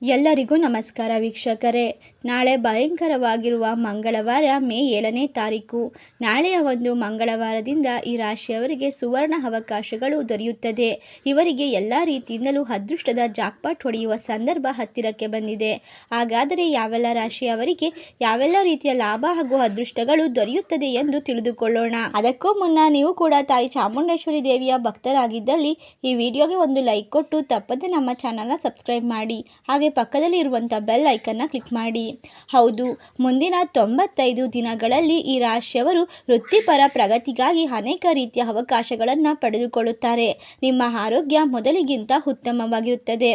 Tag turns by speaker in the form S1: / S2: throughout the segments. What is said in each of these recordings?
S1: ಎಲ್ಲರಿಗೂ ನಮಸ್ಕಾರ ವೀಕ್ಷಕರೇ. ನಾಳೆ ಭಯಂಕರವಾಗಿರುವ ಮಂಗಳವಾರ ಮೇ 7ನೇ ತಾರೀಕು. ನಾಳೆಯ ಒಂದು ಮಂಗಳವಾರದಿಂದ ಈ ರಾಶಿಯವರಿಗೆ ಸುವರ್ಣ ಅವಕಾಶಗಳು ದೊರೆಯುತ್ತದೆ. ಇವರಿಗೆ ಎಲ್ಲ ರೀತಿಯಿಂದಲೂ ಅದೃಷ್ಟದ ಜಾಕ್ಪಾಟ್ ಹೊಡೆಯುವ ಸಂದರ್ಭ ಹತ್ತಿರಕ್ಕೆ ಬಂದಿದೆ. ಹಾಗಾದರೆ ಯಾವೆಲ್ಲ ರಾಶಿಯವರಿಗೆ ಯಾವೆಲ್ಲ ರೀತಿಯ ಲಾಭ ಹಾಗೂ ಅದೃಷ್ಟಗಳು ದೊರೆಯುತ್ತದೆ ಎಂದು ತಿಳಿದುಕೊಳ್ಳೋಣ. ಅದಕ್ಕೂ ಮುನ್ನ ನೀವು ಕೂಡ ತಾಯಿ ಚಾಮುಂಡೇಶ್ವರಿ ದೇವಿಯ ಭಕ್ತರಾಗಿದ್ದಲ್ಲಿ ಈ ವಿಡಿಯೋಗೆ ಒಂದು ಲೈಕ್ ಕೊಟ್ಟು ತಪ್ಪದೆ ನಮ್ಮ ಚಾನಲ್ನ ಸಬ್ಸ್ಕ್ರೈಬ್ ಮಾಡಿ. ಹಾಗೆ ಪಕ್ಕದಲ್ಲಿ ಇರುವಂಥ ಬೆಲ್ ಐಕನ್ನ ಕ್ಲಿಕ್ ಮಾಡಿ. ಹೌದು, ಮುಂದಿನ 95 ದಿನಗಳಲ್ಲಿ ಈ ರಾಶಿಯವರು ವೃತ್ತಿಪರ ಪ್ರಗತಿಗಾಗಿ ಅನೇಕ ರೀತಿಯ ಅವಕಾಶಗಳನ್ನು ಪಡೆದುಕೊಳ್ಳುತ್ತಾರೆ. ನಿಮ್ಮ ಆರೋಗ್ಯ ಮೊದಲಿಗಿಂತ ಉತ್ತಮವಾಗಿರುತ್ತದೆ.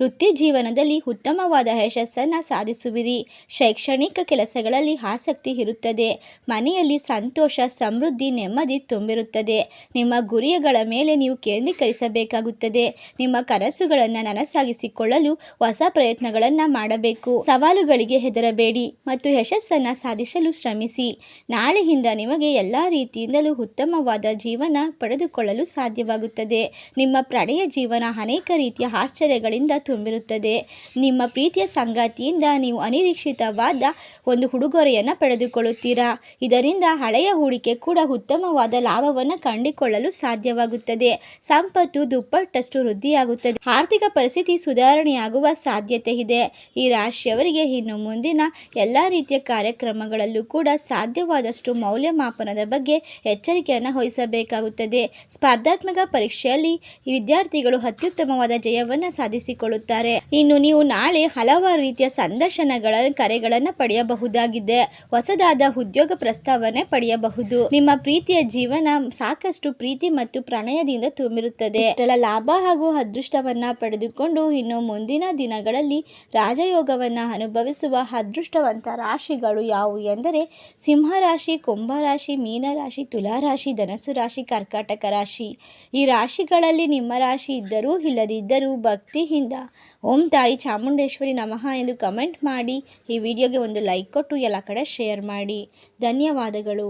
S1: ವೃತ್ತಿ ಜೀವನದಲ್ಲಿ ಉತ್ತಮವಾದ ಯಶಸ್ಸನ್ನು ಸಾಧಿಸುವಿರಿ. ಶೈಕ್ಷಣಿಕ ಕೆಲಸಗಳಲ್ಲಿ ಆಸಕ್ತಿ ಇರುತ್ತದೆ. ಮನೆಯಲ್ಲಿ ಸಂತೋಷ, ಸಮೃದ್ಧಿ, ನೆಮ್ಮದಿ ತುಂಬಿರುತ್ತದೆ. ನಿಮ್ಮ ಗುರಿಗಳ ಮೇಲೆ ನೀವು ಕೇಂದ್ರೀಕರಿಸಬೇಕಾಗುತ್ತದೆ. ನಿಮ್ಮ ಕನಸುಗಳನ್ನು ನನಸಾಗಿಸಿಕೊಳ್ಳಲು ಹೊಸ ಪ್ರಯತ್ನಗಳನ್ನು ಮಾಡಬೇಕು. ಸವಾಲುಗಳಿಗೆ ಹೆದರಬೇಡಿ ಮತ್ತು ಯಶಸ್ಸನ್ನು ಸಾಧಿಸಲು ಶ್ರಮಿಸಿ. ನಾಳೆಯಿಂದ ನಿಮಗೆ ಎಲ್ಲ ರೀತಿಯಿಂದಲೂ ಉತ್ತಮವಾದ ಜೀವನ ಪಡೆದುಕೊಳ್ಳಲು ಸಾಧ್ಯವಾಗುತ್ತದೆ. ನಿಮ್ಮ ಪ್ರಣಯ ಜೀವನ ಅನೇಕ ರೀತಿಯ ಆಶ್ಚರ್ಯಗಳಿಂದ ತುಂಬಿರುತ್ತದೆ. ನಿಮ್ಮ ಪ್ರೀತಿಯ ಸಂಗಾತಿಯಿಂದ ನೀವು ಅನಿರೀಕ್ಷಿತವಾದ ಒಂದು ಉಡುಗೊರೆಯನ್ನು ಪಡೆದುಕೊಳ್ಳುತ್ತೀರಾ. ಇದರಿಂದ ಹಳೆಯ ಹೂಡಿಕೆ ಕೂಡ ಉತ್ತಮವಾದ ಲಾಭವನ್ನು ಕಂಡುಕೊಳ್ಳಲು ಸಾಧ್ಯವಾಗುತ್ತದೆ. ಸಂಪತ್ತು ದುಪ್ಪಟ್ಟಷ್ಟು ವೃದ್ಧಿಯಾಗುತ್ತದೆ. ಆರ್ಥಿಕ ಪರಿಸ್ಥಿತಿ ಸುಧಾರಣೆಯಾಗುವ ಸಾಧ್ಯತೆ ಇದೆ. ಈ ರಾಶಿಯವರಿಗೆ ಇನ್ನು ಮುಂದಿನ ಎಲ್ಲ ರೀತಿಯ ಕಾರ್ಯಕ್ರಮಗಳಲ್ಲೂ ಕೂಡ ಸಾಧ್ಯವಾದಷ್ಟು ಮೌಲ್ಯಮಾಪನದ ಬಗ್ಗೆ ಎಚ್ಚರಿಕೆಯನ್ನು ವಹಿಸಬೇಕಾಗುತ್ತದೆ. ಸ್ಪರ್ಧಾತ್ಮಕ ಪರೀಕ್ಷೆಯಲ್ಲಿ ಈ ವಿದ್ಯಾರ್ಥಿಗಳು ಅತ್ಯುತ್ತಮವಾದ ಜಯವನ್ನು ಸಾಧಿಸಿಕೊಳ್ಳುತ್ತಾರೆ. ಇನ್ನು ನೀವು ನಾಳೆ ಹಲವಾರು ರೀತಿಯ ಸಂದರ್ಶನಗಳ ಕರೆಗಳನ್ನು ಪಡೆಯಬಹುದಾಗಿದೆ. ಹೊಸದಾದ ಉದ್ಯೋಗ ಪ್ರಸ್ತಾವನೆ ಪಡೆಯಬಹುದು. ನಿಮ್ಮ ಪ್ರೀತಿಯ ಜೀವನ ಸಾಕಷ್ಟು ಪ್ರೀತಿ ಮತ್ತು ಪ್ರಣಯದಿಂದ ತುಂಬಿರುತ್ತದೆ. ಇಷ್ಟೆಲ್ಲ ಲಾಭ ಹಾಗೂ ಅದೃಷ್ಟವನ್ನ ಪಡೆದುಕೊಂಡು ಇನ್ನು ಮುಂದಿನ ದಿನಗಳಲ್ಲಿ ರಾಜಯೋಗವನ್ನು ಅನುಭವಿಸುವ ಅದೃಷ್ಟವಂತ ರಾಶಿಗಳು ಯಾವುವು ಎಂದರೆ ಸಿಂಹರಾಶಿ, ಕುಂಭರಾಶಿ, ಮೀನರಾಶಿ, ತುಲಾರಾಶಿ, ಧನಸ್ಸು ರಾಶಿ, ಕರ್ಕಾಟಕ ರಾಶಿ. ಈ ರಾಶಿಗಳಲ್ಲಿ ನಿಮ್ಮ ರಾಶಿ ಇದ್ದರೂ ಇಲ್ಲದಿದ್ದರೂ ಭಕ್ತಿಯಿಂದ ಓಂ ತಾಯಿ ಚಾಮುಂಡೇಶ್ವರಿ ನಮಃ ಎಂದು ಕಮೆಂಟ್ ಮಾಡಿ. ಈ ವಿಡಿಯೋಗೆ ಒಂದು ಲೈಕ್ ಕೊಟ್ಟು ಎಲ್ಲ ಕಡೆ ಶೇರ್ ಮಾಡಿ. ಧನ್ಯವಾದಗಳು.